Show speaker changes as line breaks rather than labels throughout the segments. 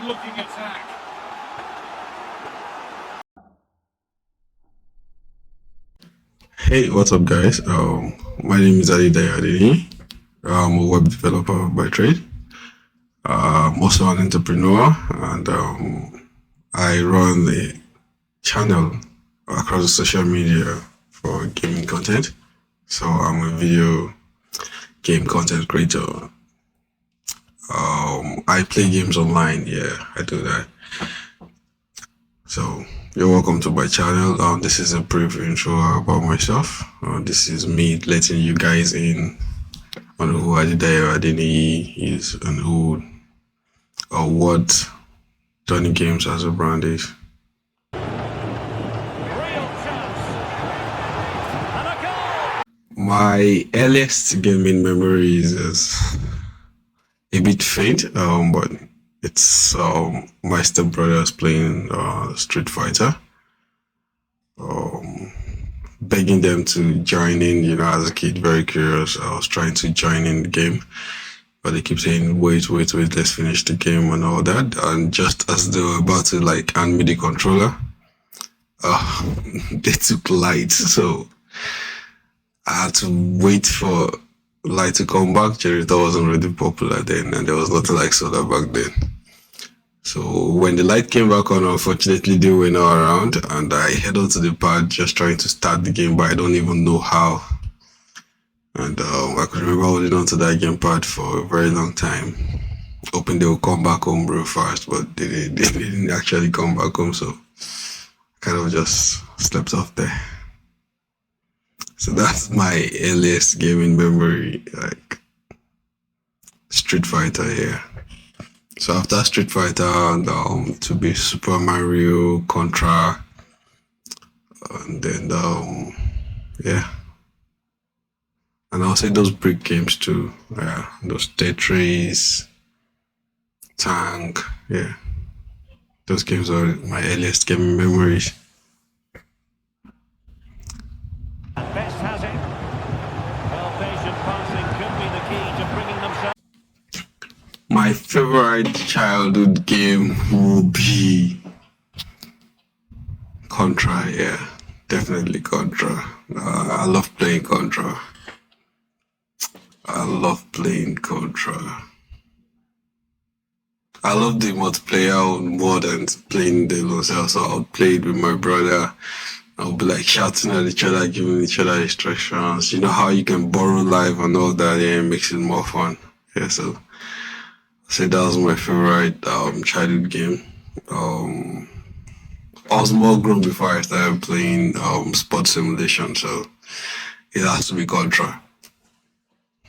looking attack.
Hey, what's up, guys? My name is Adaptation. I'm a web developer by trade. I'm also an entrepreneur, and I run a channel across the social media for gaming content. So I'm a video game content creator. I play games online. Yeah, I do that. So you're welcome to my channel. This is a brief intro about myself. This is me letting you guys in on who Adini is and who or what Tony Games as a brand is. My earliest gaming memories is a bit faint, but it's my stepbrothers playing Street Fighter. Begging them to join in, as a kid, very curious. I was trying to join in the game, but they keep saying, wait, let's finish the game and all that. And just as they were about to hand me the controller, they took light. So I had to wait for light to come back. Generator wasn't really popular then, and there was nothing like solar back then. So when the light came back on, unfortunately they were not around, and I headed to the pad just trying to start the game, but I don't even know how. And I could remember holding on to that gamepad for a very long time, hoping they would come back home real fast, but they didn't actually come back home, so I kind of just slept off there. So that's my earliest gaming memory, like Street Fighter, yeah. So after Street Fighter, to be Super Mario, Contra, and then yeah, and I'll say those brick games too. Yeah, those Tetris, Tank. Yeah, those games are my earliest gaming memories.
Best has it. Well, patient passing could be the key to bringing themselves.
My favorite childhood game would be Contra. Yeah, definitely Contra. I love playing Contra. I love playing Contra. I love the multiplayer more than playing the themselves. So I'll play it with my brother. I'll be like shouting at each other, giving each other instructions. You know how you can borrow life and all that, yeah, it makes it more fun. Yeah, so I say that was my favorite childhood game. I was more grown before I started playing sports simulation, so it has to be Contra.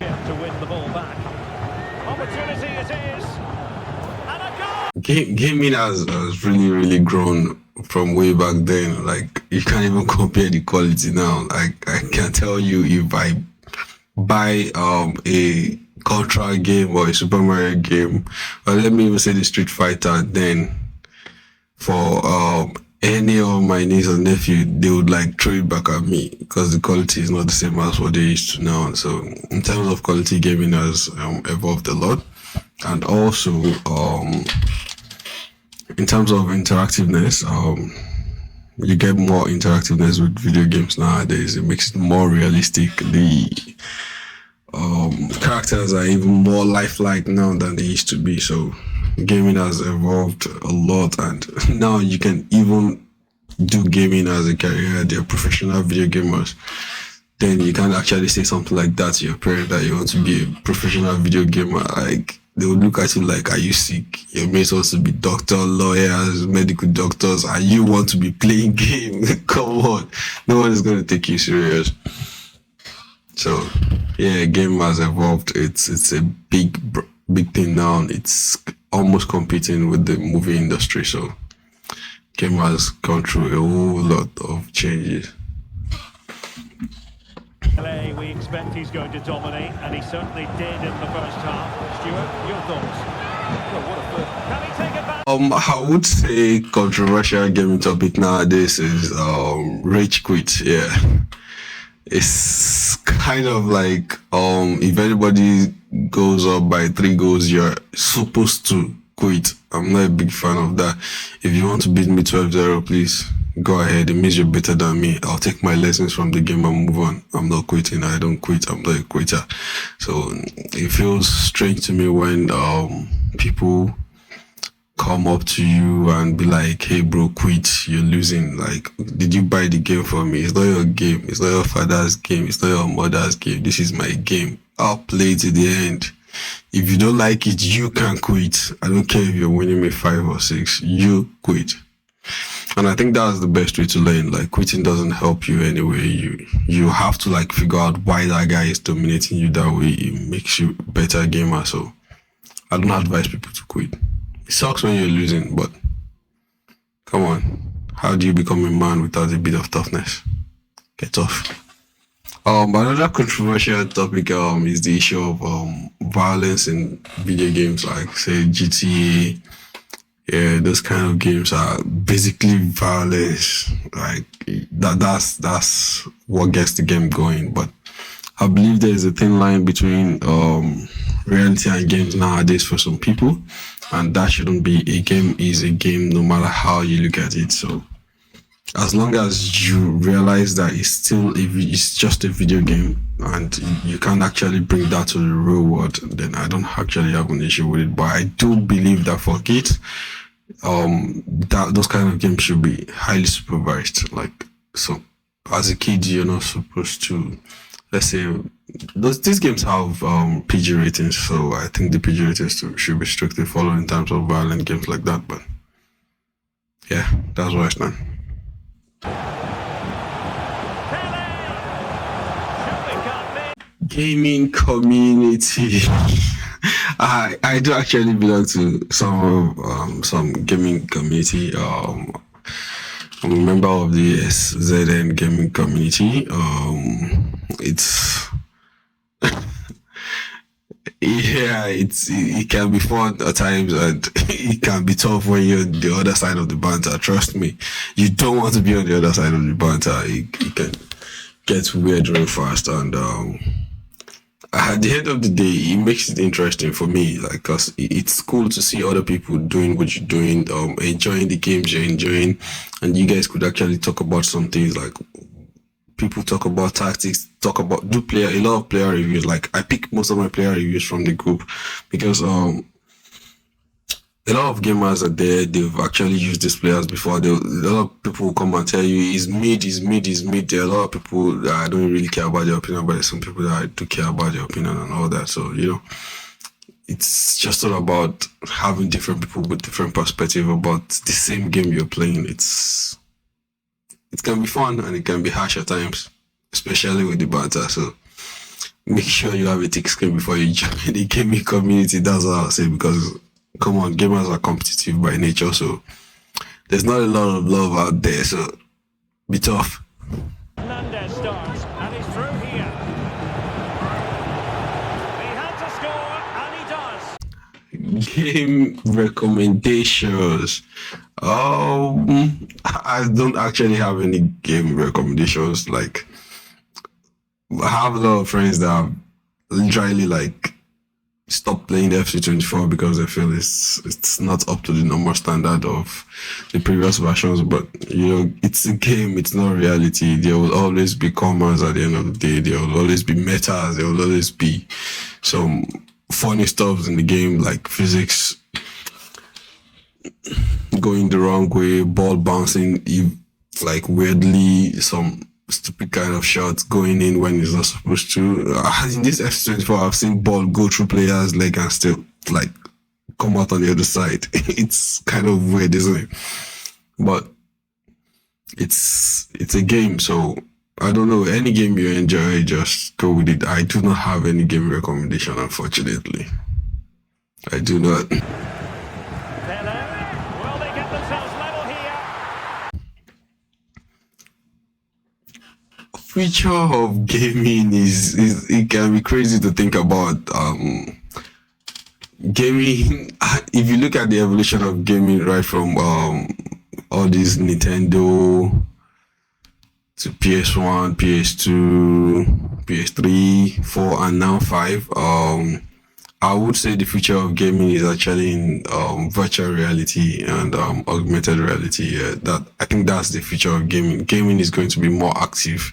To win the ball back. Opportunity it is. And a goal!
Gaming has really grown from way back then. Like, you can't even compare the quality now. Like, I can tell you, if I buy a Contra game or a Super Mario game, or let me even say the Street Fighter, then for any of my niece or nephew, they would like throw it back at me because the quality is not the same as what they used to now. So in terms of quality, gaming has evolved a lot, and also in terms of interactiveness, you get more interactiveness with video games nowadays. It makes it more realistic. The characters are even more lifelike now than they used to be. So gaming has evolved a lot, and now you can even do gaming as a career. They're professional video gamers. Then you can actually say something like that to your parent, that you want to be a professional video gamer. Like, they would look at you like, are you sick? Your mates wants to be doctor, lawyers, medical doctors, and you want to be playing game. Come on, no one is going to take you serious. So yeah, game has evolved. It's a big thing now. It's almost competing with the movie industry. So game has gone through a whole lot of changes.
We expect he's going to dominate, and he certainly did in the first half. Stuart, your thoughts? Well, what a first. Can he take it back?
I would say controversial gaming topic nowadays is rage quit. Yeah, it's kind of like if anybody goes up by 3 goals, you're supposed to quit. I'm not a big fan of that. If you want to beat me 12-0, please go ahead. It means you're better than me. I'll take my lessons from the game and move on. I'm not quitting. I don't quit. I'm not a quitter. So it feels strange to me when people come up to you and be like, hey bro, quit, you're losing. Like, did you buy the game for me? It's not your game. It's not your father's game. It's not your mother's game. This is my game. I'll play to the end. If you don't like it, you can quit. I don't care if you're winning me 5 or 6. You quit. And I think that's the best way to learn. Like, quitting doesn't help you anyway. You have to like figure out why that guy is dominating you that way. It makes you a better gamer. So I don't advise people to quit. It sucks when you're losing, but come on. How do you become a man without a bit of toughness? Get off. Another controversial topic is the issue of violence in video games, like say GTA. Yeah, those kind of games are basically violence. Like that's what gets the game going. But I believe there is a thin line between reality and games nowadays for some people, and that shouldn't be. A game is a game no matter how you look at it. So as long as you realize that it's just a video game and you can't actually bring that to the real world, then I don't actually have an issue with it. But I do believe that for kids, that those kind of games should be highly supervised. Like, so as a kid, you're not supposed to, let's say, these games have PG ratings, so I think the PG ratings should be strictly followed in terms of violent games like that. But yeah, that's where I stand. Gaming community. I do actually belong to some gaming community. I'm a member of the SZN gaming community. It's yeah, it can be fun at times, and it can be tough when you're the other side of the banter. Trust me, you don't want to be on the other side of the banter. It can get weird real fast, and at the end of the day, it makes it interesting for me, like, cause it's cool to see other people doing what you're doing, enjoying the games you're enjoying, and you guys could actually talk about some things. Like, people talk about tactics, a lot of player reviews. Like, I pick most of my player reviews from the group because a lot of gamers are there. They've actually used these players before. A lot of people will come and tell you he's mid. There are a lot of people that I don't really care about their opinion, but there's some people that I do care about their opinion and all that. So, it's just all about having different people with different perspective about the same game you're playing. It can be fun and it can be harsh at times, especially with the banter. So make sure you have a thick skin before you join the gaming community. That's what I'll say, because come on, gamers are competitive by nature, so there's not a lot of love out there, so be tough.
Hernandez starts, and he's through here. He had to score, and he does.
Game recommendations. I don't actually have any game recommendations. Like, I have a lot of friends that have literally like stop playing the FC24 because they feel it's not up to the normal standard of the previous versions. But it's a game, it's not reality. There will always be commas at the end of the day. There will always be metas. There will always be some funny stuff in the game, like physics going the wrong way, ball bouncing like weirdly, some stupid kind of shots going in when it's not supposed to. In this F24, I've seen ball go through players' leg and still like come out on the other side. It's kind of weird, isn't it? But it's a game, so I don't know. Any game you enjoy, just go with it. I do not have any game recommendation, unfortunately. I do not.
Will they get themselves level here?
Future of gaming is it can be crazy to think about. Gaming, if you look at the evolution of gaming right from all these Nintendo to PS1, PS2, PS3, 4, and now 5, I would say the future of gaming is actually in virtual reality and augmented reality. Yeah, that I think that's the future of gaming. Gaming is going to be more active.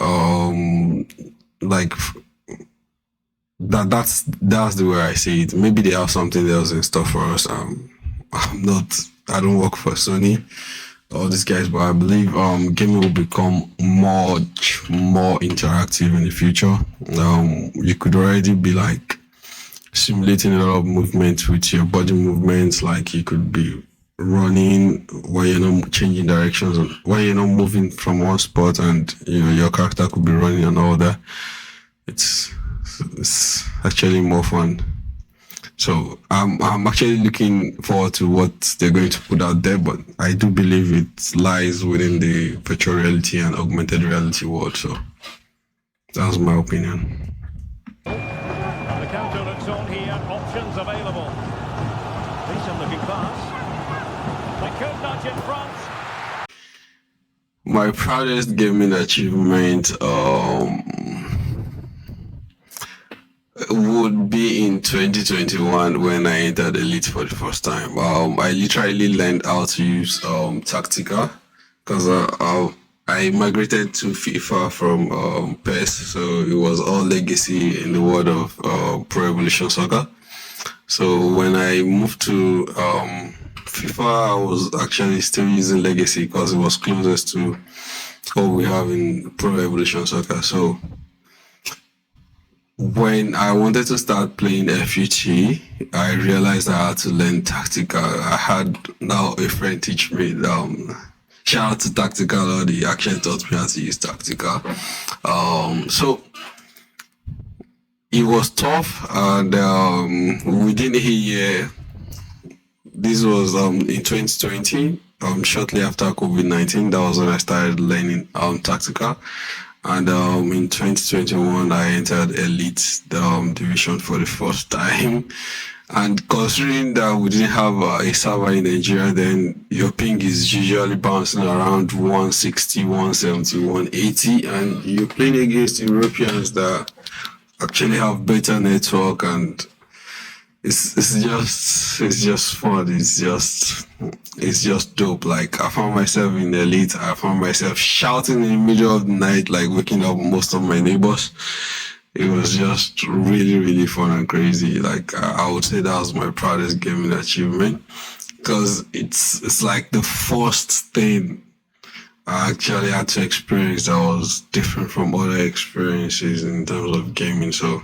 Um, like that's the way I see it. Maybe they have something else in store for us. I'm not. I don't work for Sony, all these guys, but I believe gaming will become much more interactive in the future. You could already be like simulating a lot of movement with your body movements, like you could be running while you're not changing directions, while you're not moving from one spot, and your character could be running and all that. It's actually more fun. So I'm actually looking forward to what they're going to put out there, but I do believe it lies within the virtual reality and augmented reality world. So that's my opinion.
And the counter looks on here. Options available. Decent looking pass. They could nudge in front.
My proudest gaming achievement would be in 2021 when I entered Elite for the first time. I literally learned how to use Tactica because I migrated to FIFA from PES, so it was all legacy in the world of Pro Evolution Soccer. So when I moved to FIFA, I was actually still using legacy because it was closest to what we have in Pro Evolution Soccer. So when I wanted to start playing FUT, I realized I had to learn Tactical. I had now a friend teach me. Shout out to Tactical, he actually taught me how to use Tactical. So it was tough, and within a year, this was in 2020, shortly after COVID-19, that was when I started learning Tactical. And in 2021, I entered Elite division for the first time. And considering that we didn't have a server in Nigeria, then your ping is usually bouncing around 160, 170, 180, and you're playing against Europeans that actually have better network, and it's just fun. It's just dope. Like, I found myself in Elite. I found myself shouting in the middle of the night, like waking up most of my neighbors. It was just really, really fun and crazy. Like, I would say that was my proudest gaming achievement, because it's like the first thing I actually had to experience that was different from other experiences in terms of gaming. So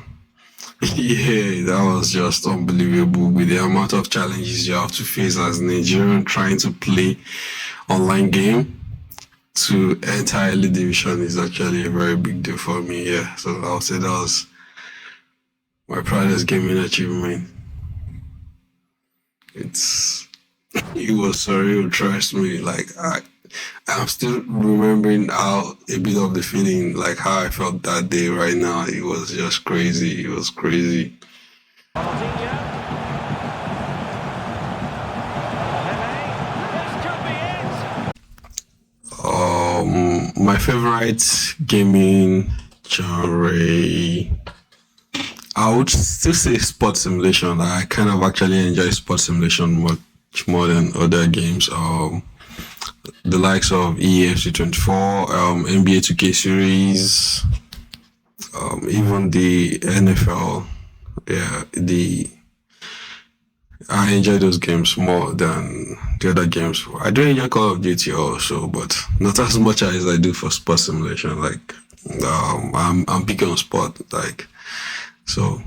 yeah, that was just unbelievable with the amount of challenges you have to face as a Nigerian trying to play online game. To enter Elite Division is actually a very big deal for me. Yeah, so I would say that was my proudest gaming achievement. It was surreal, trust me. Like, I'm still remembering how a bit of the feeling, like how I felt that day right now. It was just crazy. It was crazy. My favorite gaming genre, I would still say sports simulation. I kind of actually enjoy sports simulation much more than other games. The likes of EFC24, NBA 2K series, even the NFL. Yeah, I enjoy those games more than the other games. I do enjoy Call of Duty also, but not as much as I do for sports simulation. Like, I'm big on sport. Like, so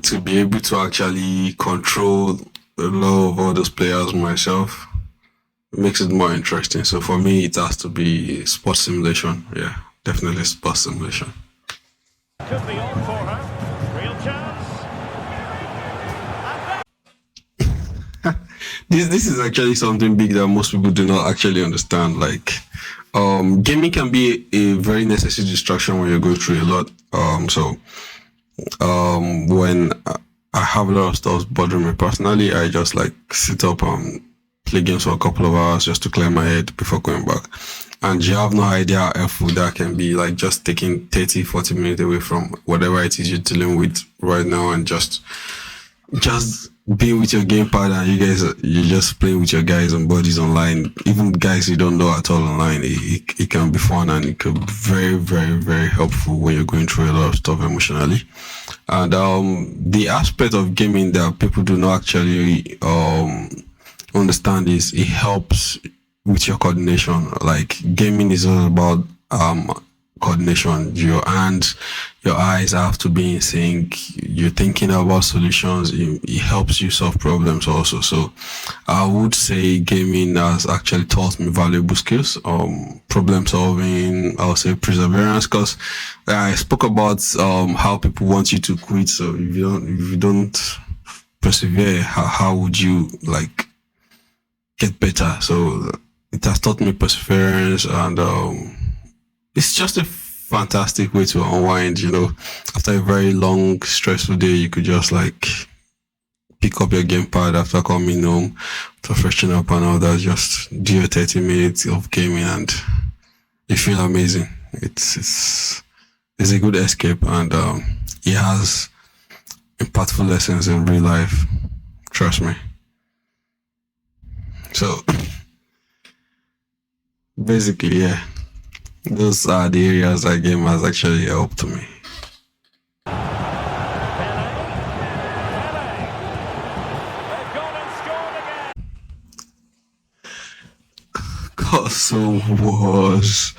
to be able to actually control a lot of all those players myself makes it more interesting. So for me, it has to be sports simulation. Yeah, definitely sports simulation.
Could be on for her. Real chance.
This is actually something big that most people do not actually understand. Like, gaming can be a very necessary distraction when you're going through a lot. When I have a lot of stuff bothering me personally, I just like sit up and play games for a couple of hours just to clear my head before going back. and you have no idea how helpful that can be, like just taking 30, 40 minutes away from whatever it is you're dealing with right now, and just being with your gamepad, and you just playing with your guys and buddies online, even guys you don't know at all online. It can be fun, and it could be very, very, very helpful when you're going through a lot of stuff emotionally. And the aspect of gaming that people do not actually understand is it helps with your coordination. Like gaming is all about coordination. Your hands, your eyes have to be in sync. You're thinking about solutions. It helps you solve problems also. So I would say gaming has actually taught me valuable skills, problem solving, I'll say perseverance, because I spoke about how people want you to quit. So if you don't persevere, how would you like get better? So it has taught me perseverance, and it's just a fantastic way to unwind. After a very long, stressful day, you could just like pick up your gamepad after coming home, to freshen up and all that. Just do your 30 minutes of gaming, and you feel amazing. It's a good escape, and it has impactful lessons in real life. Trust me. So basically, yeah, those are the areas that game has actually helped me. So was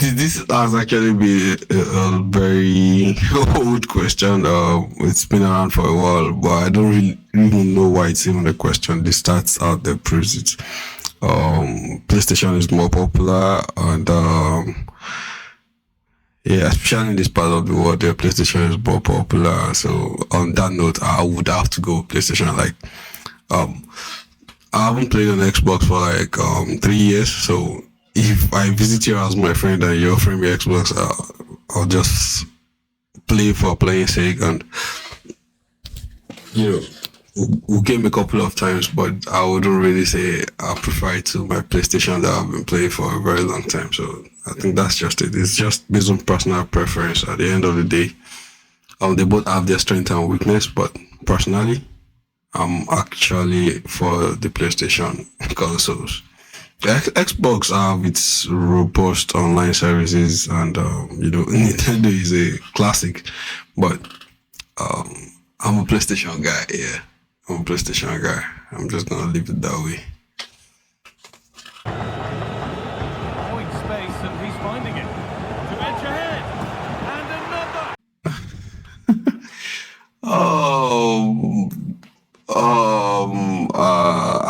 this has actually been a very old question. It's been around for a while, but I don't really even know why it's even a question. This starts out there proves it. PlayStation is more popular, and yeah, especially in this part of the world, the PlayStation is more popular. So on that note, I would have to go PlayStation. Like I haven't played on Xbox for like 3 years. So if I visit you as my friend and you're offering me Xbox, I'll just play for playing sake, and we'll game a couple of times, but I wouldn't really say I prefer it to my PlayStation that I've been playing for a very long time. So I think that's just it. It's just based on personal preference. At the end of the day, they both have their strength and weakness, but personally, I'm actually for the PlayStation consoles. The Xbox have its robust online services, and Nintendo is a classic, but I'm a PlayStation guy. Yeah, I'm a PlayStation guy. I'm just gonna leave it that way.
Point space, and he's finding it. To edge ahead, and another.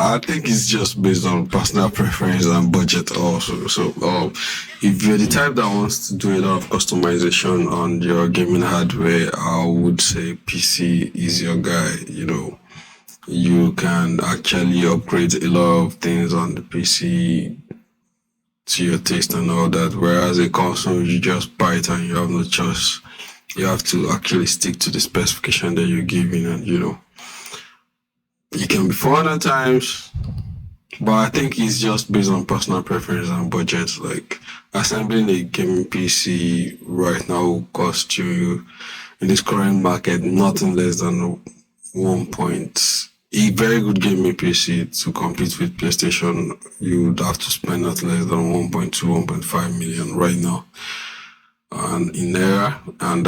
I think it's just based on personal preference and budget also. So, if you're the type that wants to do a lot of customization on your gaming hardware, I would say PC is your guy. You can actually upgrade a lot of things on the PC to your taste and all that. Whereas a console, you just buy it and you have no choice. You have to actually stick to the specification that you're given, and it can be fun at times, but I think it's just based on personal preference and budget. Like assembling a gaming PC right now will cost you, in this current market, nothing less than a very good gaming PC to compete with PlayStation. You would have to spend not less than 1.2, 1.5 million right now. And in there, and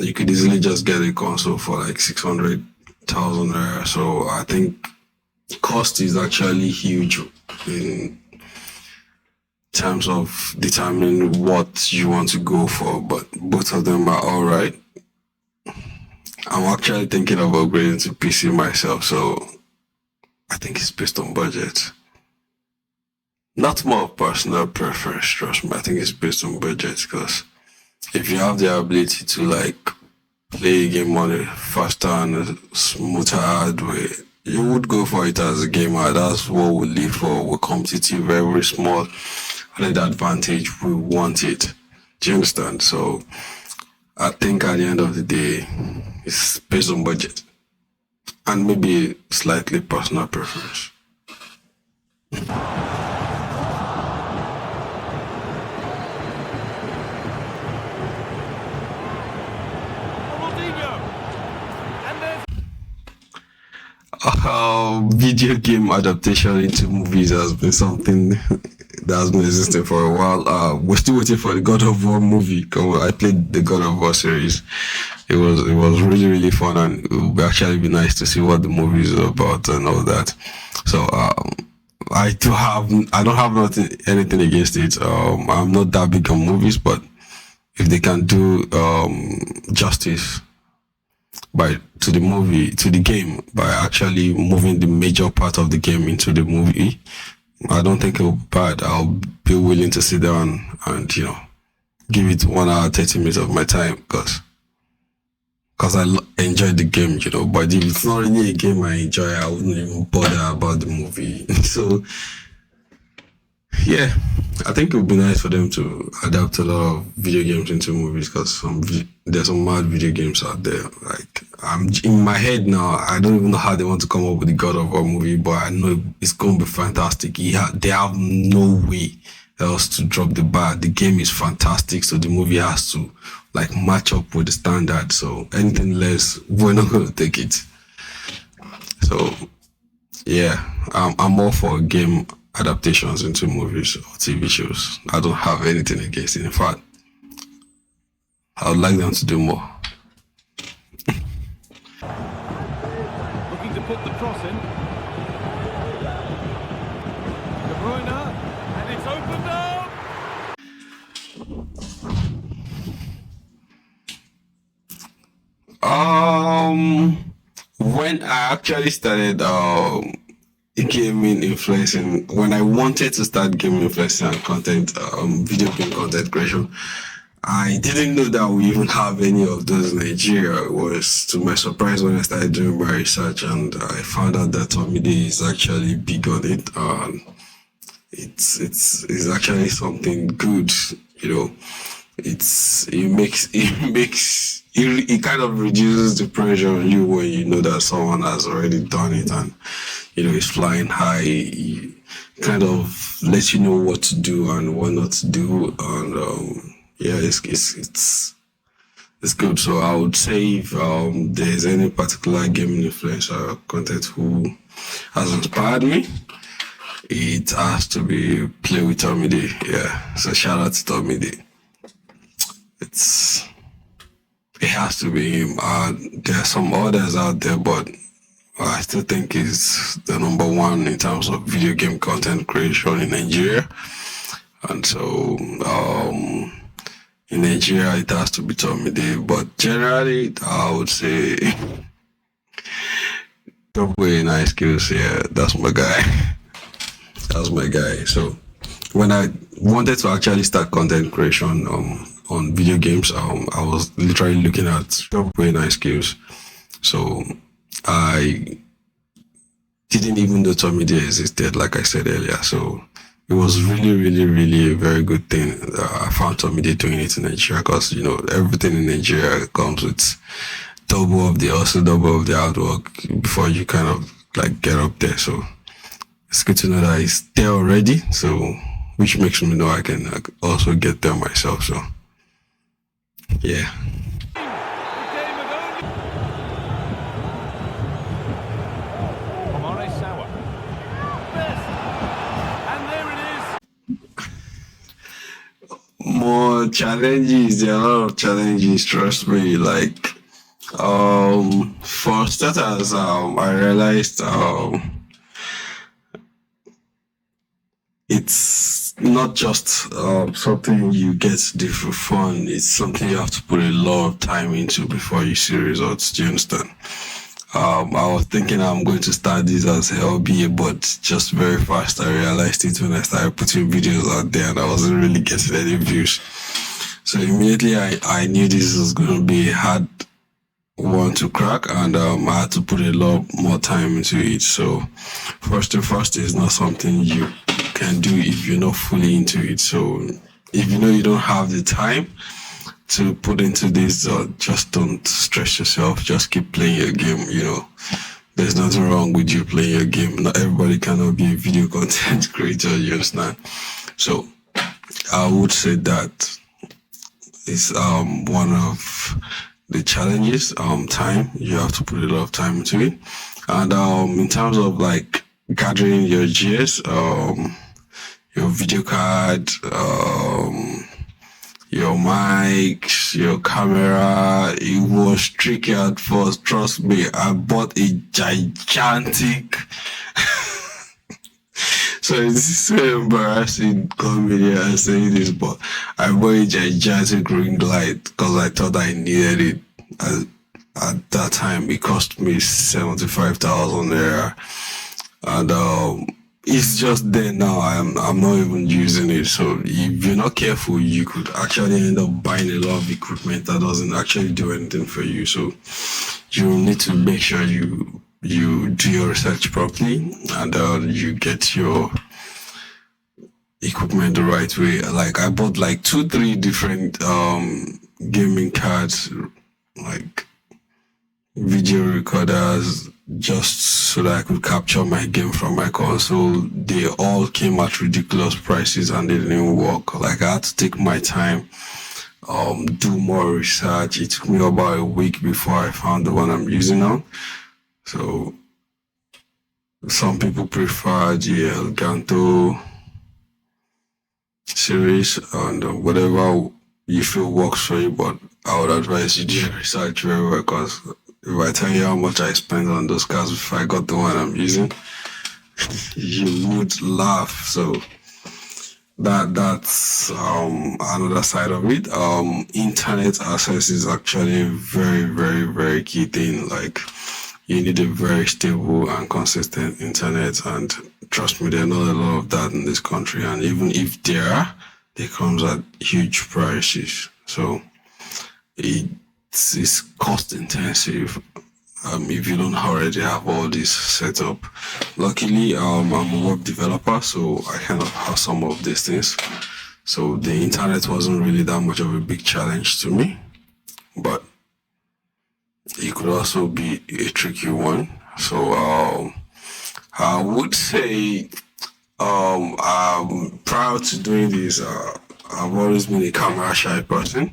you could easily just get a console for like 600,000 naira. So I think cost is actually huge in terms of determining what you want to go for, but both of them are all right. I'm actually thinking of upgrading to PC myself, so I think it's based on budget. Not more personal preference, trust me. I think it's based on budget, because if you have the ability to like play a game on a faster and a smoother hardware, you would go for it as a gamer. That's what we live for. We're competitive, very, very small. And at advantage, we want it. Do you understand? So I think at the end of the day, it's based on budget and maybe slightly personal preference. Video game adaptation into movies has been something that has been existing for a while. We're still waiting for the God of War movie. I played the God of War series. It was really really fun, and it would actually be nice to see what the movie is about and all that. So I don't have anything against it. I'm not that big on movies, but if they can do justice to the game by actually moving the major part of the game into the movie, I don't think it'll be bad. I'll be willing to sit down and give it 1 hour 30 minutes of my time because enjoy the game, but if it's not really a game I enjoy, I wouldn't even bother about the movie. So yeah, I think it would be nice for them to adapt a lot of video games into movies because there's some mad video games out there. Like, I'm in my head now, I don't even know how they want to come up with the God of War movie, but I know it's going to be fantastic. They have no way else to drop the bar. The game is fantastic, so the movie has to match up with the standard. So anything less, we're not going to take it. So yeah, I'm all for game adaptations into movies or TV shows. I don't have anything against it. In fact, I would like them to do more.
Looking to put the cross in. De Bruyne, and it's opened up.
When I actually started gaming influencing, when I wanted to start gaming influencing and content, video game content creation, I didn't know that we even have any of those in Nigeria. It was to my surprise when I started doing my research and I found out that Tomide is actually big on it. It's actually something good, it kind of reduces the pressure on you when you know that someone has already done it and it's flying high. It kind of lets you know what to do and what not to do, and yeah, it's good. So I would say if there's any particular gaming influencer content who has inspired me, it has to be Play with Tomide. Yeah, so shout out to Tomide. It has to be him. There are some others out there, but I still think he's the number one in terms of video game content creation in Nigeria. And so in Nigeria it has to be Tomide, but generally I would say Double nice skills. Yeah, that's my guy. That's my guy. So when I wanted to actually start content creation on video games, I was literally looking at Double nice skills. So I didn't even know Tomide existed, like I said earlier. So it was really, really, really a very good thing. I found Tomide doing it in Nigeria because, everything in Nigeria comes with double of the hustle, double of the hard work before you kind of get up there. So it's good to know that it's there already. So, which makes me know I can also get there myself. So, yeah. More challenges. There are a lot of challenges, trust me. For starters, I realized it's not just something you get to do for fun. It's something you have to put a lot of time into before you see results. Do you understand? I was thinking I'm going to start this as a hobby, but just very fast I realized it when I started putting videos out there and I wasn't really getting any views. So immediately I knew this was going to be a hard one to crack, and I had to put a lot more time into it. So first and first, is not something you can do if you're not fully into it. So if you don't have the time to put into this, just don't stress yourself. Just keep playing your game. There's nothing wrong with you playing your game. Not everybody cannot be a video content creator. You understand? So I would say that is one of the challenges. Time. You have to put a lot of time into it. And in terms of like gathering your gears, your video card, your mics, your camera, it was tricky at first. Trust me, I bought a gigantic. So it's so embarrassing coming here and saying this, but I bought a gigantic ring light because I thought I needed it. At that time, it cost me 75,000 naira, and it's just there now. I'm not even using it. So if you're not careful, you could actually end up buying a lot of equipment that doesn't actually do anything for you. So you need to make sure you do your research properly, and you get your equipment the right way. Like I bought like 2-3 different gaming cards, like video recorders, just so that I could capture my game from my console. They all came at ridiculous prices and they didn't work. Like I had to take my time, do more research. It took me about a week before I found the one I'm using now. So some people prefer the Elganto series and whatever you feel works for you, but I would advise you do research very well, because if I tell you how much I spent on those cards before I got the one I'm using, you would laugh. So that's another side of it. Internet access is actually a very, very, very key thing. Like you need a very stable and consistent internet, and trust me, there are not a lot of that in this country. And even if there are, it comes at huge prices. So it's cost intensive. If you don't already have all this set up. Luckily, I'm a web developer, so I kind of have some of these things. So the internet wasn't really that much of a big challenge to me, but it could also be a tricky one. So I would say prior to doing this, I've always been a camera shy person.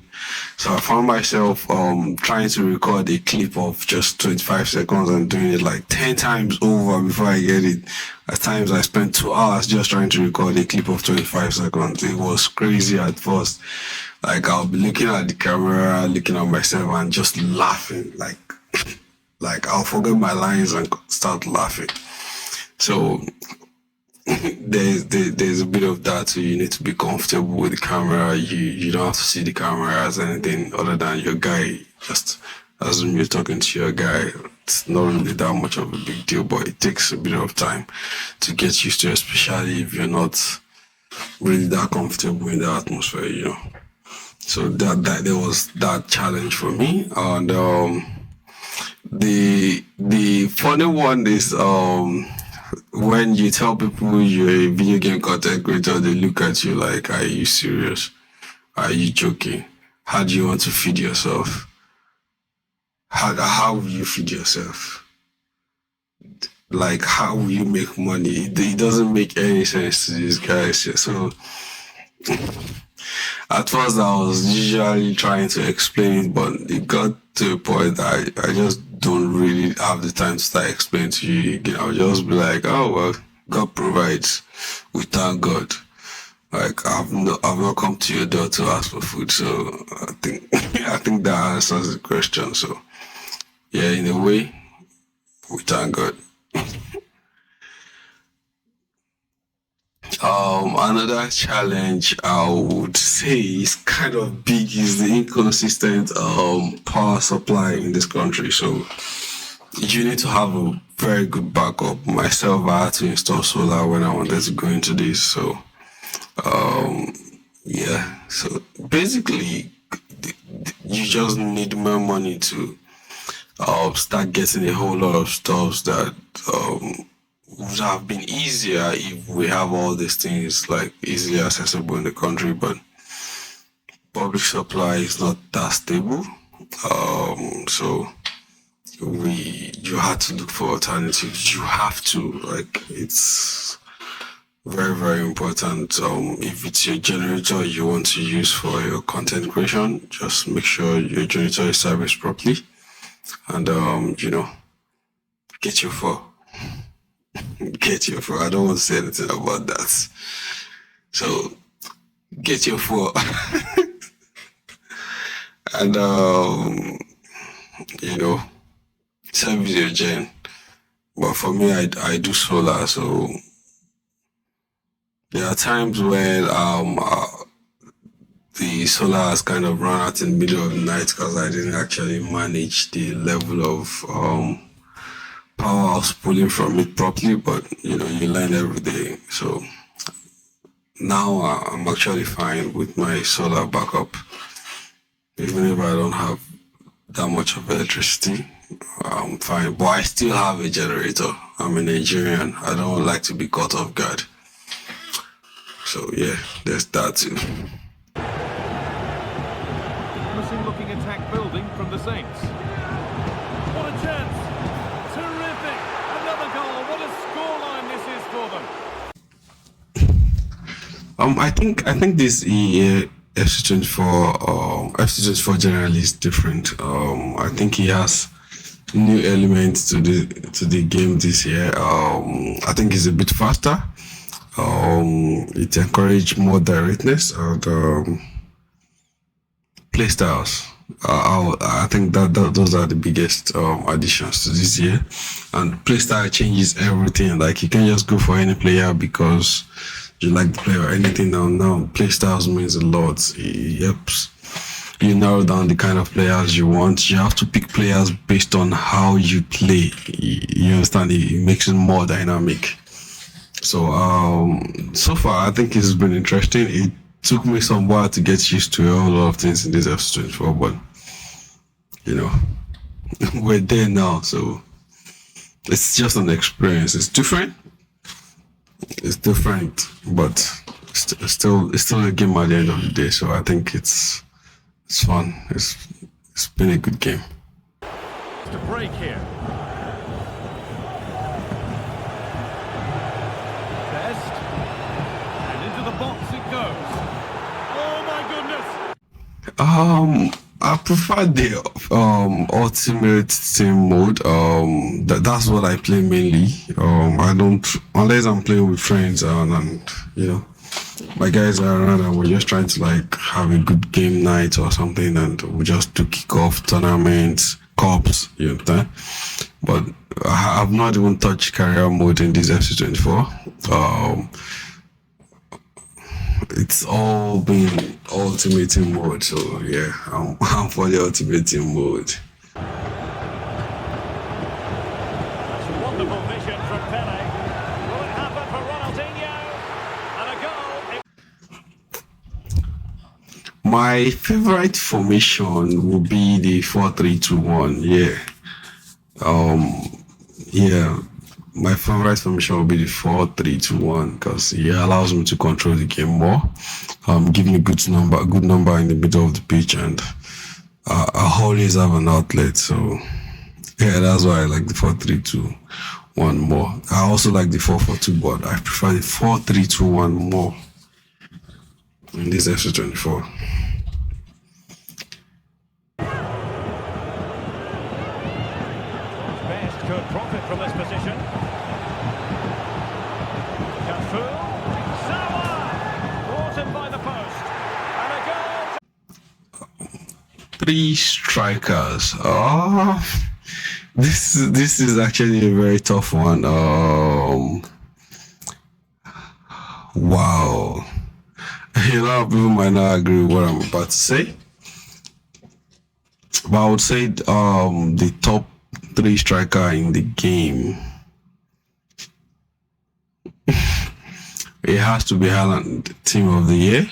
So I found myself trying to record a clip of just 25 seconds and doing it like 10 times over before I get it. At times I spent 2 hours just trying to record a clip of 25 seconds. It was crazy at first. Like I'll be looking at the camera, looking at myself and just laughing. Like I'll forget my lines and start laughing. So there's a bit of that. So you need to be comfortable with the camera. You don't have to see the camera as anything other than your guy. Just assume you're talking to your guy. It's not really that much of a big deal, but it takes a bit of time to get used to, especially if you're not really that comfortable in the atmosphere, you know. So that there was that challenge for me. And the funny one is when you tell people you're a video game content creator, they look at you like, are you serious? Are you joking? How do you want to feed yourself? How will you feed yourself? Like, how will you make money? It doesn't make any sense to these guys. So at first I was usually trying to explain it, but it got to a point that I just don't really have the time to start explaining to you again. I'll just be like, oh well, God provides. We thank God. Like I've not come to your door to ask for food, so I think that answers the question. So yeah, in a way, we thank God. Another challenge I would say is kind of big is the inconsistent power supply in this country. So you need to have a very good backup. Myself, I had to install solar when I wanted to go into this. So yeah. So basically, you just need more money to start getting a whole lot of stuff that would have been easier if we have all these things like easily accessible in the country, but public supply is not that stable. So you had to look for alternatives. You have to, like, it's very, very important. If it's your generator you want to use for your content creation, just make sure your generator is serviced properly. And get your four. Get your four. I don't want to say anything about that. So, get your four. And, service your gen. But for me, I do solar, so there are times when the solar has kind of run out in the middle of the night because I didn't actually manage the level of power I was pulling from it properly. But you learn every day. So now I'm actually fine with my solar backup, even if I don't have that much of electricity. I'm fine, but I still have a generator. I'm a Nigerian. I don't like to be caught off guard. So yeah, there's that too.
Promising looking attack building from the Saints. What a chance! Terrific! Another goal. What a scoreline this is for them.
I think this FC24 generally is different. I think he has new elements to the game this year. I think it's a bit faster. It encouraged more directness and play styles. I think that those are the biggest additions to this year. And play style changes everything. Like you can't just go for any player because you like the player or anything. Now play styles means a lot. It helps you narrow down the kind of players you want. You have to pick players based on how you play. You understand? It makes it more dynamic. So so far I think it's been interesting. It took me some while to get used to a whole lot of things in this FC24, but we're there now. So it's just an experience. It's different, but it's still a game at the end of the day. So I think it's fun. It's been a good game.
To break here. Best. And into the box it goes. Oh my goodness.
I prefer the ultimate team mode. That's what I play mainly. I don't, unless I'm playing with friends and my guys are around and we're just trying to like have a good game night or something, and we just do kick-off tournaments, cups, but I've not even touched career mode in this FC24. It's all been ultimate team mode, so yeah, I'm for the ultimate team mode.
That's a wonderful vision from Pele. Will it happen for Ronaldinho? And a goal.
My favorite formation will be the 4-3-2-1. Yeah. My favorite formation will be the 4-3-2-1 because it allows me to control the game more. Give me good number in the middle of the pitch, and I always have an outlet. So yeah, that's why I like the 4-3-2-1 more. I also like the 4-4-2, but I prefer the 4-3-2-1 more in this FC24.
Best could profit from this position. Cafu. Sawa. Brought in by the post. And a goal.
3 strikers. This is actually a very tough one. Wow. A lot of people might not agree with what I'm about to say, but I would say the top 3 striker in the game, it has to be Haaland, team of the year,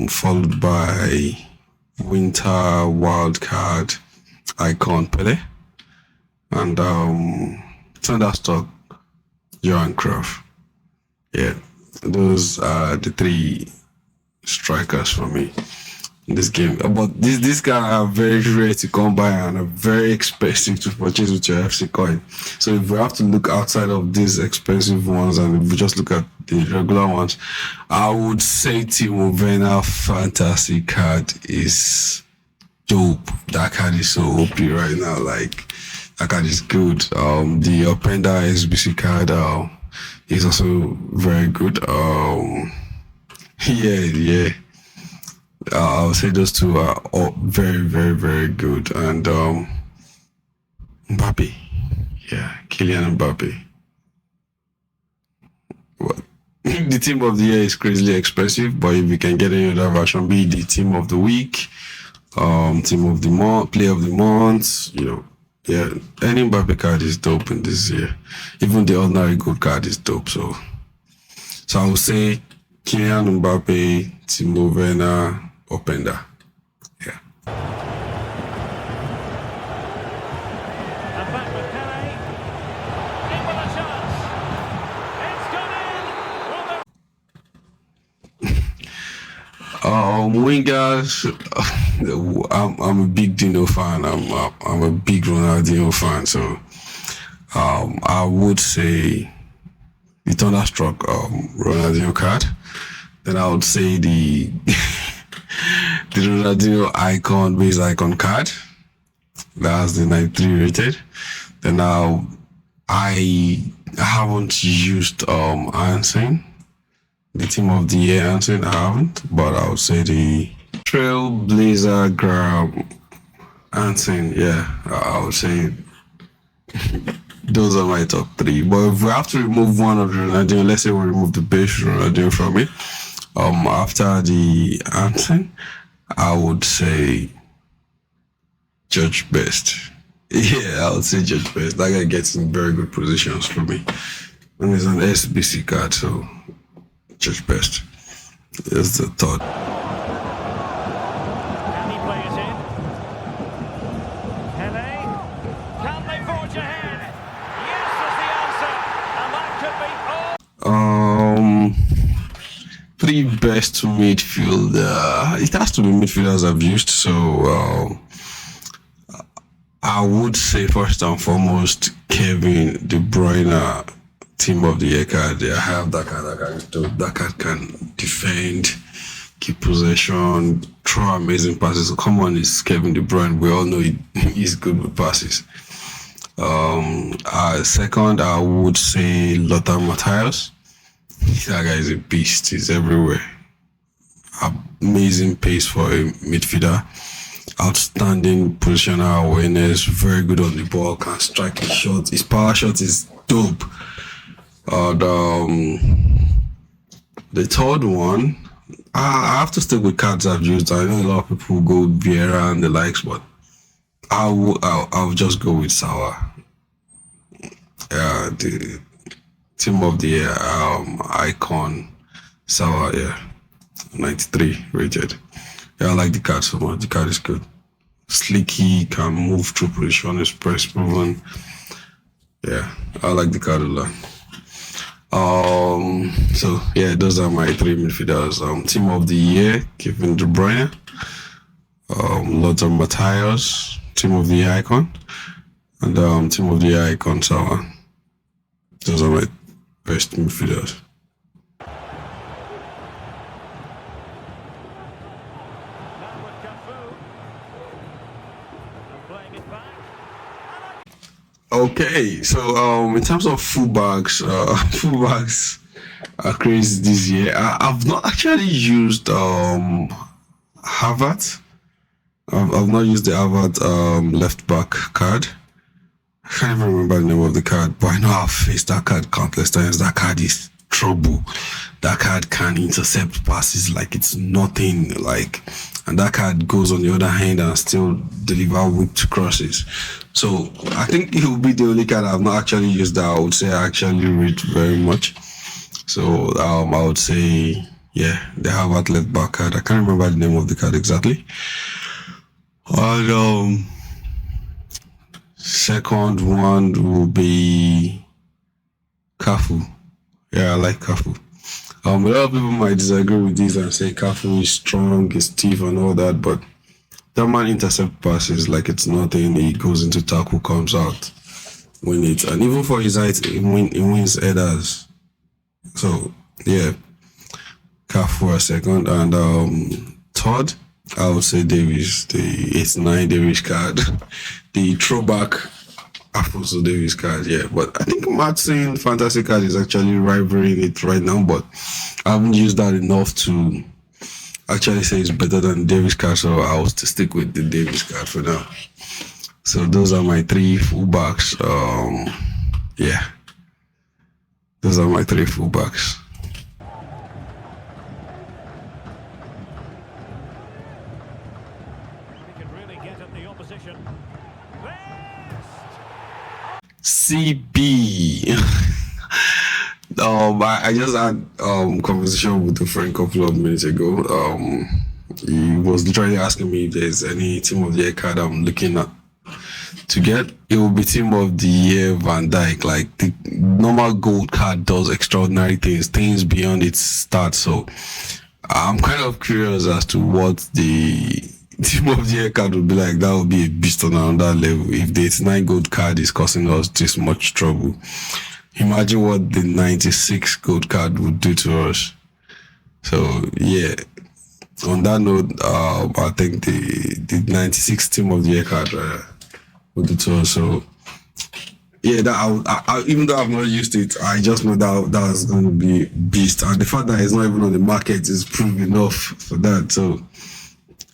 followed by winter wildcard icon Pele, and Thunderstock Johan Cruyff. Yeah, those are the 3 strikers for me in this game. But these guys are very rare to come by and are very expensive to purchase with your FC coin. So if we have to look outside of these expensive ones and if we just look at the regular ones, I would say Timo Werner fantasy card is dope. That card is so OP right now. Like, That card is good. The Openda SBC card is also very good. Yeah. I would say those two are all very, very, very good. And Mbappe, yeah, Kylian Mbappe. Well, the team of the year is crazily expensive, but if you can get any other version, be the team of the week, team of the month, player of the month, yeah, any Mbappe card is dope in this year. Even the ordinary gold card is dope. So I would say Kylian Mbappe, Timo Werner, Openda. Yeah.
And back with Pele. In with a chance. It's gone in.
Wingers. I'm a big Dino fan. I'm a big Ronaldinho fan. So I would say the Thunderstruck Ronaldinho card. Then I would say the the Ronaldinho base icon card. That's the 93 rated. Then now I haven't used Anson, the team of the year Anson. I haven't, but I would say the Trailblazer Grab Anson. Yeah, I would say those are my top three. But if we have to remove one of the Ronaldinho, let's say we remove the base Ronaldinho from it. After the Anson, I would say Judge Best. Yeah, I would say Judge Best. That guy gets in very good positions for me. And he's an SBC card, so Judge Best is the third.
Can he play it in? Pele. Can they forge ahead? Yes, is the answer. And that could be.
Three best midfielder. It has to be midfielders I've used. So I would say first and foremost Kevin De Bruyne, team of the year card. I have that card. That card can defend, keep possession, throw amazing passes. So come on, it's Kevin De Bruyne. We all know he's good with passes. Second, I would say Lothar Matthäus. That guy is a beast. He's everywhere. Amazing pace for a midfielder. Outstanding positional awareness. Very good on the ball. Can strike his shot. His power shot is dope. The third one, I have to stick with cards I've used. I know a lot of people go Vieira and the likes, but I'll just go with Salah. The team of the year icon Salah, yeah, 93 rated. Yeah, I like the card so much. The card is good. Slicky, can move through position, is press proven. Yeah, I like the card a lot. So yeah, those are my three midfielders. Team of the year, Kevin De Bruyne. Lothar Matthäus, team of the year icon, and team of the year icon Salah. Those are my best midfielders. Okay, so in terms of fullbacks, fullbacks are crazy this year. I've not actually used Havertz. I've not used the Havertz left back card. I can't even remember the name of the card, but I know I've faced that card countless times. That card is trouble. That card can intercept passes like it's nothing. And that card goes on the other hand and still deliver whipped crosses. So I think it will be the only card I've not actually used that I would say I actually rate very much. So I would say, yeah, they have that left back card. I can't remember the name of the card exactly. And second one will be Cafu. Yeah, I like Cafu. A lot of people might disagree with this and say Cafu is strong, is stiff and all that, but that man intercept passes like it's nothing. He goes into tackle, comes out, win it, and even for his height, he wins headers. So yeah, Cafu a second, and third, I would say Davies, the 89 Davies card, the throwback Alfonso Davies card, yeah. But I think Martin Fantasy card is actually rivaling it right now, but I haven't used that enough to actually say it's better than Davies card, so I'll stick with the Davies card for now. So those are my 3 fullbacks. Yeah. Those are my 3 fullbacks.
He can really get at the opposition.
CB. I just had conversation with a friend a couple of minutes ago. He was literally asking me if there's any team of the year card I'm looking at to get. It will be team of the year Van Dijk. Like, the normal gold card does extraordinary things beyond its start. So I'm kind of curious as to what the team of the year card would be like. That would be a beast on another level. If the 89 gold card is causing us this much trouble, imagine what the 96 gold card would do to us. So yeah, on that note, I think the 96 team of the year card would do to us. So yeah, that I even though I've not used it, I just know that that's going to be beast, and the fact that it's not even on the market is proof enough for that. So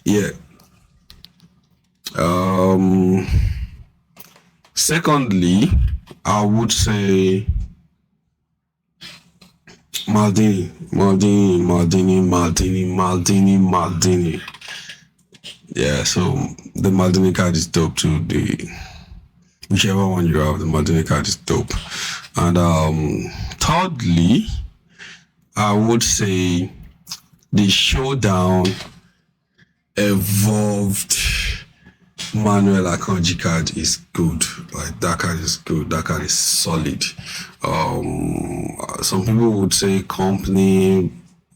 yeah. Secondly, I would say Maldini. Yeah, so the Maldini card is dope too. Whichever one you have, the Maldini card is dope. And thirdly, I would say the Showdown evolved Manuel Akanji card is good. Like, that card is good. That card is solid. Some people would say Company,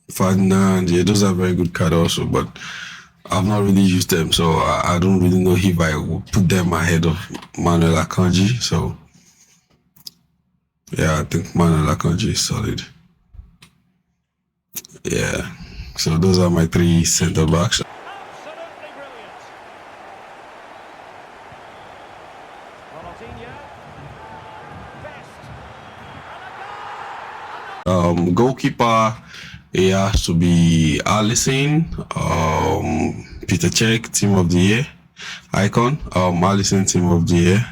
Ferdinand, yeah, those are very good cards also, but I've not really used them, so I don't really know if I will put them ahead of Manuel Akanji. So yeah, I think Manuel Akanji is solid. Yeah. So those are my 3 centre backs. Goalkeeper, it has to be Alisson. Peter Cech, team of the year. Icon, Alisson, team of the year.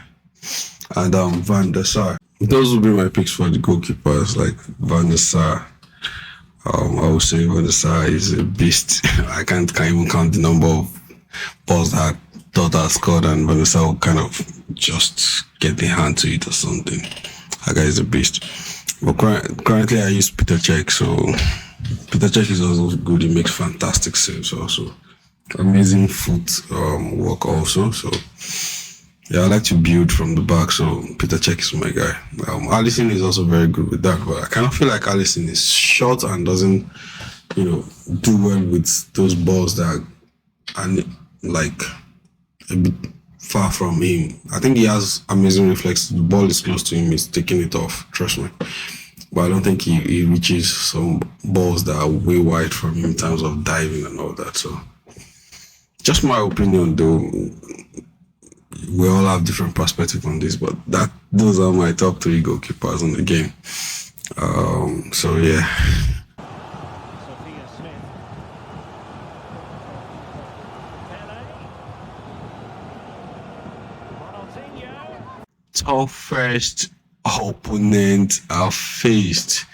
And Van der Sar. Those would be my picks for the goalkeepers, like Van der Sar. I would say Van der Sar is a beast. I can't even count the number of balls that Dota scored, and Van der Sar will kind of just get the hand to it or something. That guy is a beast. But currently I use Peter Cech, so Peter Cech is also good. He makes fantastic saves also. Amazing foot work also. So yeah, I like to build from the back, so Peter Cech is my guy. Alisson is also very good with that, but I kind of feel like Alisson is short and doesn't, do well with those balls that are like a bit far from him. I think he has amazing reflexes. The ball is close to him, he's taking it off, trust me. But I don't think he reaches some balls that are way wide from him in terms of diving and all that. So just my opinion though. We all have different perspective on this, but those are my top 3 goalkeepers in the game. So yeah. Toughest opponent I've faced.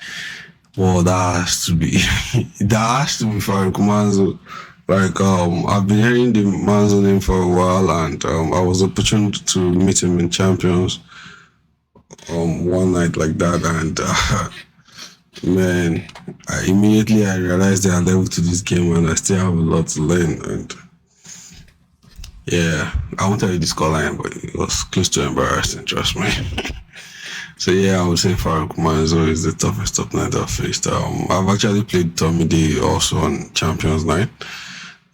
Well, that has to be Farouk Manzo. Like, I've been hearing the Manzo name for a while, and I was opportunity to meet him in Champions one night like that, and man, I realized that I level to this game, and I still have a lot to learn. And yeah, I won't tell you the scoreline, but it was close to embarrassing, trust me. So yeah, I would say Farouk Manzo is the toughest opponent I've faced. I've actually played Tommy Day also on Champions Night,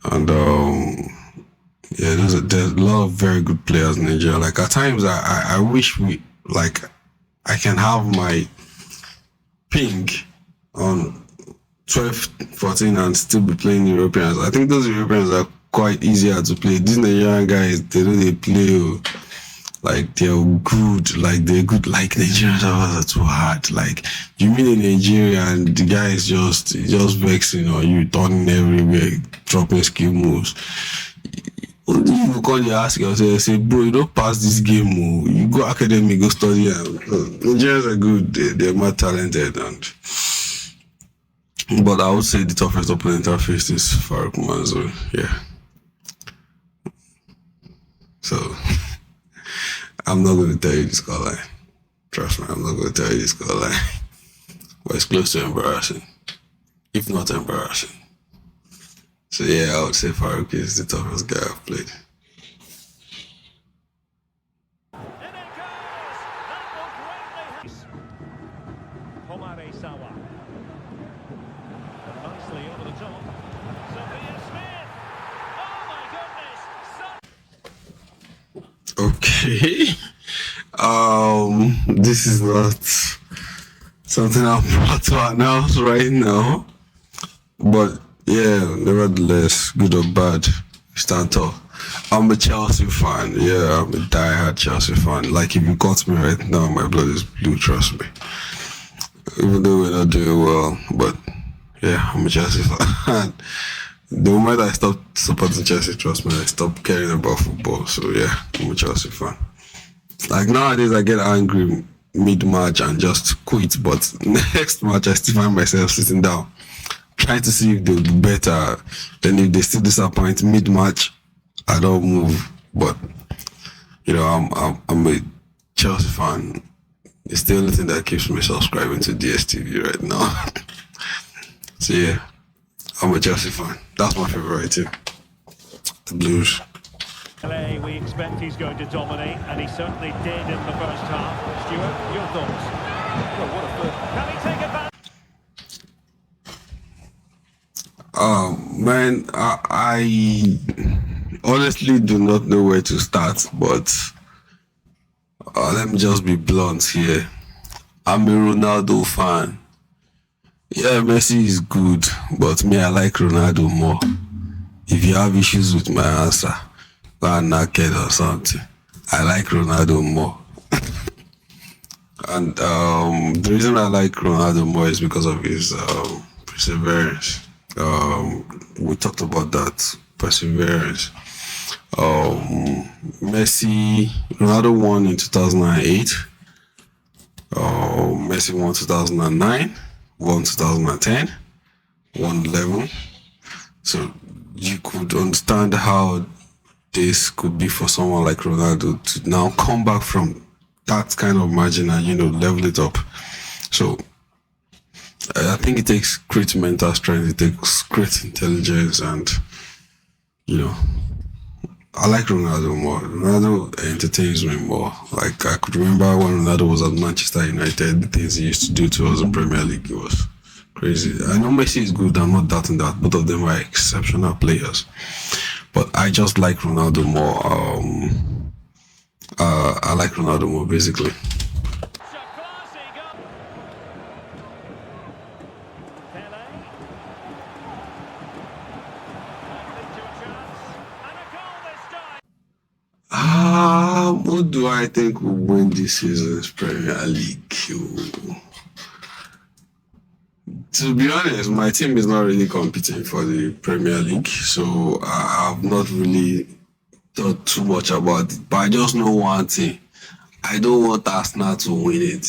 and yeah, there's a lot of very good players in Nigeria. Like, at times I wish I can have my ping on 12, 14 and still be playing Europeans. I think those Europeans are quite easier to play. These Nigerian guys, they play. Like they're good, like Nigerian drivers are too hard. Like you mean in Nigeria and the guy is just vexing or you turning everywhere, dropping skill moves. You call your ask yourself, say, bro, you don't pass this game, oh. You go academy, go study. Nigerians are good, they're more talented, but I would say the toughest opponent I faced is Farouk Manzo, yeah. So I'm not going to tell you the scoreline. Trust me, I'm not going to tell you the scoreline. But it's close to embarrassing, if not embarrassing. So yeah, I would say Farouk is the toughest guy I've played.
Nicely over the top. Sophia Smith. Oh my goodness.
Okay. This is not something I'm about to announce right now. But yeah, nevertheless, good or bad, stand tall. I'm a Chelsea fan. Yeah, I'm a diehard Chelsea fan. Like if you got me right now, my blood is blue, trust me. Even though we're not doing well, but yeah, I'm a Chelsea fan. The moment I stopped supporting Chelsea, trust me, I stopped caring about football. So yeah, I'm a Chelsea fan. Like nowadays, I get angry mid-match and just quit. But next match, I still find myself sitting down, trying to see if they'll do better. Then if they still disappoint mid-match, I don't move. But you know, I'm a Chelsea fan. It's the only thing that keeps me subscribing to DSTV right now. So yeah, I'm a Chelsea fan. That's my favorite team, the Blues.
We expect he's going to dominate, and he certainly did in the first half. Stuart, your thoughts?
Well, what a first.
Can he take advantage?
Man, I honestly do not know where to start, but let me just be blunt here. I'm a Ronaldo fan. Yeah, Messi is good, but me, I like Ronaldo more. If you have issues with my answer, go and naked or something. I like Ronaldo more. And the reason I like Ronaldo more is because of his perseverance. We talked about that perseverance. Ronaldo won in 2008. Messi won 2009, won 2010, won 11. So you could understand how this could be for someone like Ronaldo to now come back from that kind of margin and, you know, level it up. So I think it takes great mental strength, it takes great intelligence, and, you know, I like Ronaldo more. Ronaldo entertains me more. Like, I could remember when Ronaldo was at Manchester United, the things he used to do to us in Premier League, it was crazy. I know Messi is good, I'm not doubting that. Both of them are exceptional players. But I just like Ronaldo more. I like Ronaldo more, basically. Who do I think will win this season's Premier League? To be honest, my team is not really competing for the Premier League, so I have not really thought too much about it. But I just know one thing: I don't want Arsenal to win it.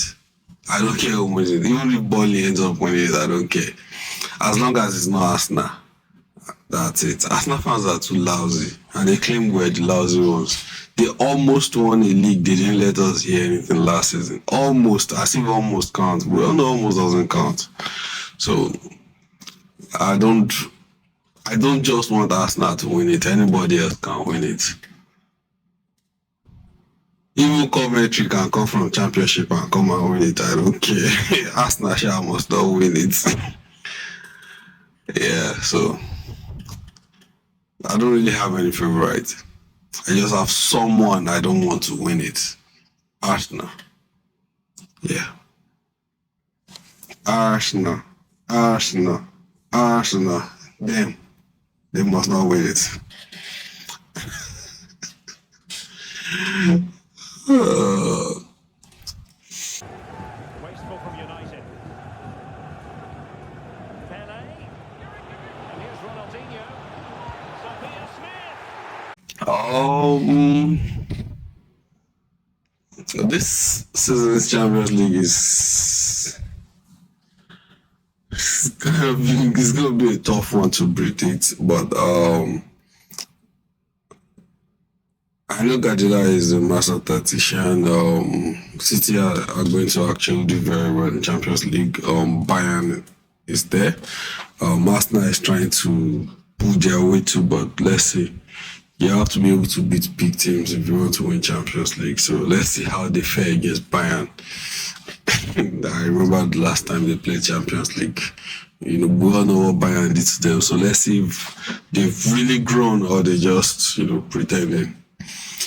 I don't care who wins it. Even if Burnley ends up winning it, I don't care. As long as it's not Arsenal, that's it. Arsenal fans are too lousy, and they claim we're the lousy ones. They almost won a league. They didn't let us hear anything last season. Almost, as if almost counts. We all know almost doesn't count. So I don't just want Arsenal to win it. Anybody else can win it. Even Coventry can come from Championship and come and win it. I don't care. Arsenal shall must not win it. Yeah, so I don't really have any favorite. I just have someone I don't want to win it. Arsenal. Yeah. Arsenal. Them. They must not win it.
Wasteful from United. Pele. And here's Ronaldinho. Sophia Smith.
This season's Champions League is it's gonna be a tough one to predict, but I know Guardiola is a master tactician. City are going to actually do very well in Champions League. Bayern is there. Arsenal is trying to pull their way too, but let's see. You have to be able to beat big teams if you want to win Champions League. So let's see how they fare against Bayern. I remember the last time they played Champions League. We all know what Bayern did to them. So let's see if they've really grown or they just, pretending.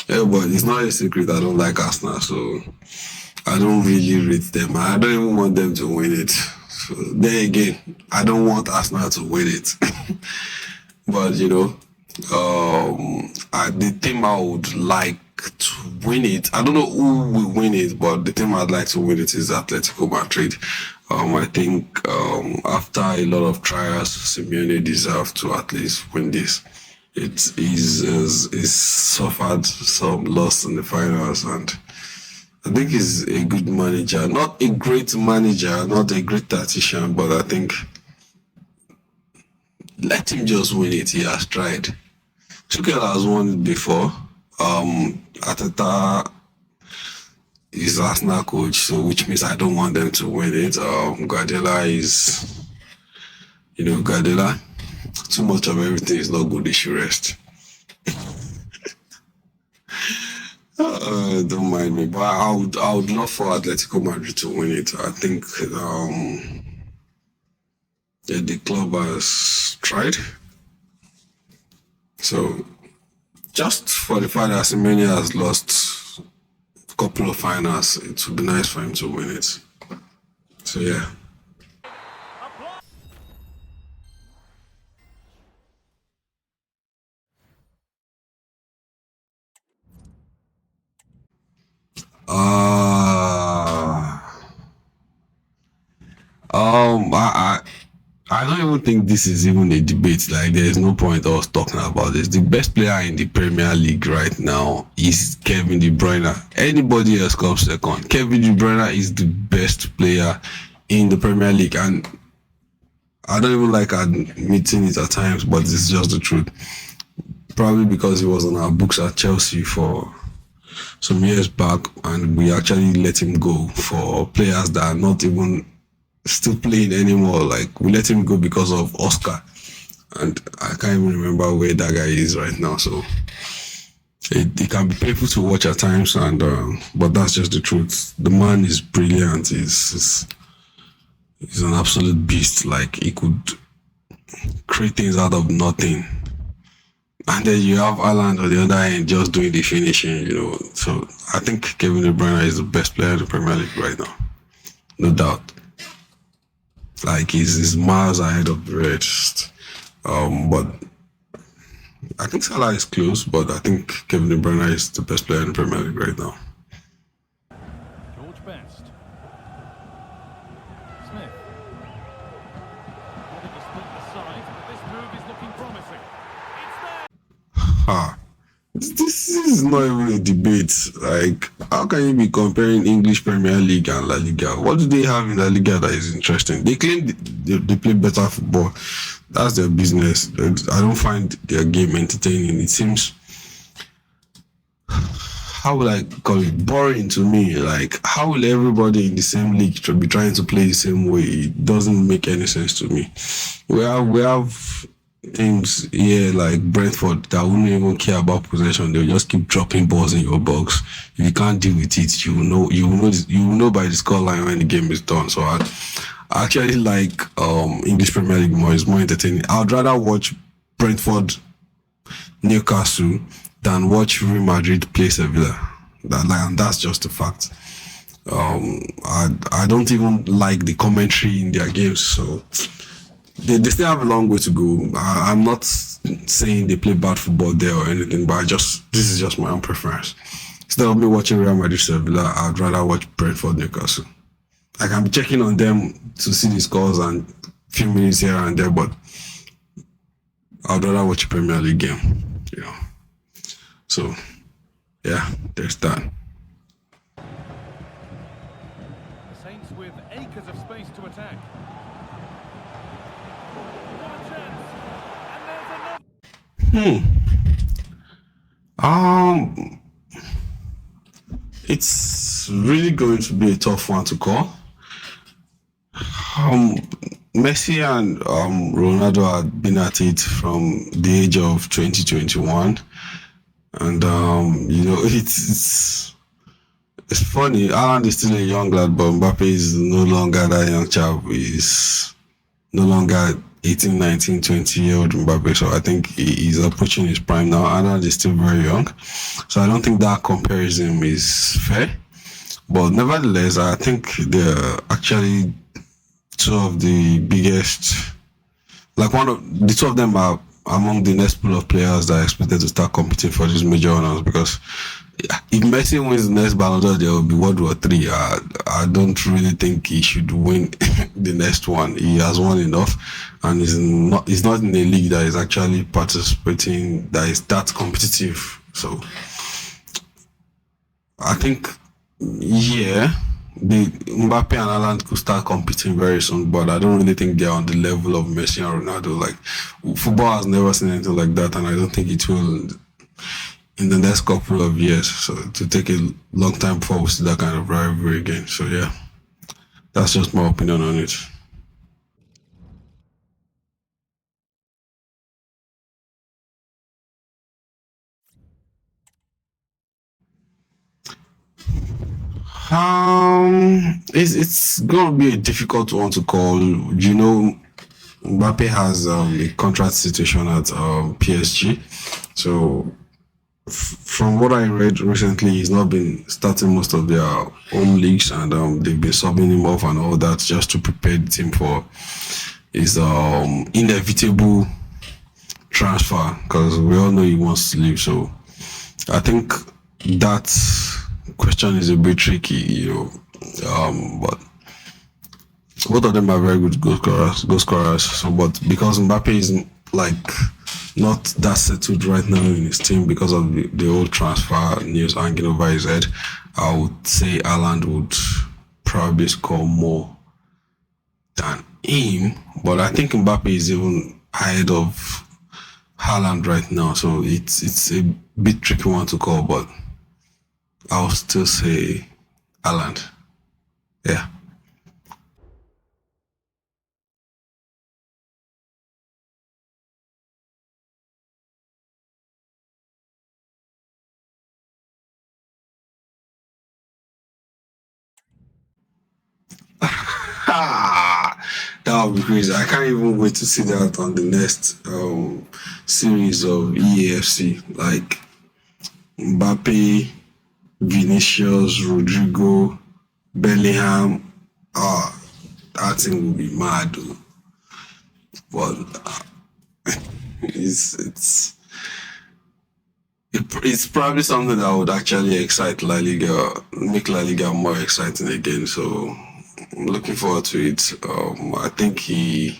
Yeah, but it's not a secret I don't like Arsenal, so I don't really rate them. I don't even want them to win it. So there again, I don't want Arsenal to win it. But the team I would like to win it, I don't know who will win it, but the team I'd like to win it is Atletico Madrid. I think after a lot of trials, Simeone deserves to at least win this. He's suffered some loss in the finals, and I think he's a good manager. Not a great manager, not a great tactician, but I think let him just win it. He has tried. Tuchel has won it before. Ateta is Arsenal coach, so which means I don't want them to win it. Guardiola is, Guardiola. Too much of everything is not good. They should rest. Don't mind me, but I would love for Atletico Madrid to win it. I think the club has tried. So just for the fact that Simeone has lost a couple of finals, it would be nice for him to win it. So yeah. I don't even think this is even a debate. Like, there is no point us talking about this. The best player in the Premier League right now is Kevin De Bruyne. Anybody else comes second. Kevin De Bruyne is the best player in the Premier League, and I don't even like admitting it at times, but it's just the truth. Probably because he was on our books at Chelsea for some years back, and we actually let him go for players that are not even still playing anymore. Like, we let him go because of Oscar, and I can't even remember where that guy is right now. So it can be painful to watch at times, and but that's just the truth. The man is brilliant. He's an absolute beast. Like, he could create things out of nothing. And then you have Haaland on the other end just doing the finishing, So I think Kevin De Bruyne is the best player in the Premier League right now. No doubt. Like, he's miles ahead of the rest. But I think Salah is close, but I think Kevin De Bruyne is the best player in the Premier League right now.
George Best. Smith. Wanted to split the side, but this move is looking promising. It's there!
This is not even a debate. Like, how can you be comparing English Premier League and La Liga? What do they have in La Liga that is interesting? They claim they play better football. That's their business. I don't find their game entertaining. It seems, how will I call it, boring to me. Like, how will everybody in the same league be trying to play the same way? It doesn't make any sense to me. We have teams here like Brentford that wouldn't even care about possession. They'll just keep dropping balls in your box. If you can't deal with it, you will know by the scoreline when the game is done. So I actually like English Premier League more. It's more entertaining. I'd rather watch Brentford, Newcastle than watch Real Madrid play Sevilla. And that's just a fact. I don't even like the commentary in their games, so they still have a long way to go. I'm not saying they play bad football there or anything, but this is just my own preference. instead of me watching Real Madrid Sevilla, I'd rather watch Brentford Newcastle. Like, I'm checking on them to see the scores and few minutes here and there, but I'd rather watch a Premier League game, you know. So, yeah, there's that.
The Saints with acres of space to attack. What a chance! And there's another.
It's really going to be a tough one to call. Messi and Ronaldo had been at it from the age of 2021, and you know, it's funny. Haaland is still a young lad, but Mbappe is no longer that young chap. He's no longer 18, 19, 20-year-old Mbappe. So I think he's approaching his prime now. Haaland is still very young. So I don't think that comparison is fair. But nevertheless, I think they're actually two of the biggest, like the two of them are among the next pool of players that are expected to start competing for these major honors, because if Messi wins the next Ballon d'Or, there will be World War III. I don't really think he should win the next one. He has won enough, and he's not in a league that is actually participating, that is that competitive. So I think, yeah, the Mbappe and Haaland could start competing very soon, but I don't really think they're on the level of Messi and Ronaldo. Like, football has never seen anything like that, and I don't think it will in the next couple of years. So to take a long time before we see that kind of rivalry again. So yeah, that's just my opinion on it. It's gonna be a difficult one to call. You know, Mbappe has a contract situation at PSG, so from what I read recently, he's not been starting most of their home leagues, and they've been subbing him off and all that just to prepare the team for his inevitable transfer, because we all know he wants to leave. So I think that question is a bit tricky, you know. But both of them are very good goal scorers. So, but because Mbappe is like not that settled right now in his team because of the old transfer news hanging over his head, I would say Haaland would probably score more than him. But I think Mbappe is even ahead of Haaland right now, so it's a bit tricky one to call, but I'll still say Haaland. Yeah. That would be crazy. I can't even wait to see that on the next series of EAFC. Like Mbappe, Vinicius, Rodrigo, Bellingham. That thing will be mad, though. But it's it's probably something that would actually excite La Liga, make La Liga more exciting again. So I'm looking forward to it. I think he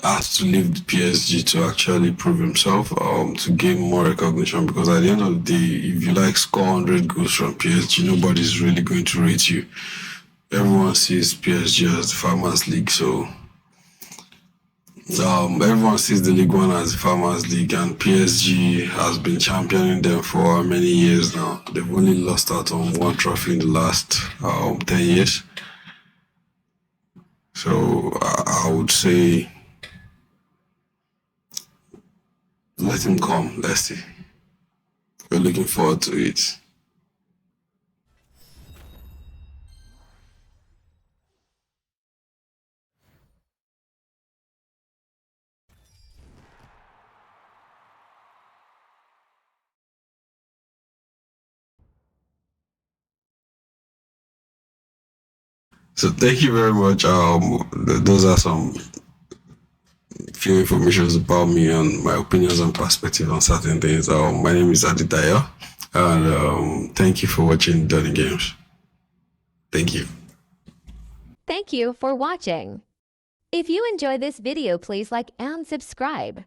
has to leave the PSG to actually prove himself, to gain more recognition. Because at the end of the day, if you like score 100 goals from PSG, nobody's really going to rate you. Everyone sees PSG as the Farmers League, so everyone sees the League One as the Farmers League, and PSG has been championing them for many years now. They've only lost out on one trophy in the last 10 years. So I would say let him come. Let's see. We're looking forward to it. So thank you very much. Those are some few informations about me and my opinions and perspective on certain things. My name is Aditaya, And thank you for watching Donny Games. Thank you.
Thank you for watching. If you enjoy this video, please like and subscribe.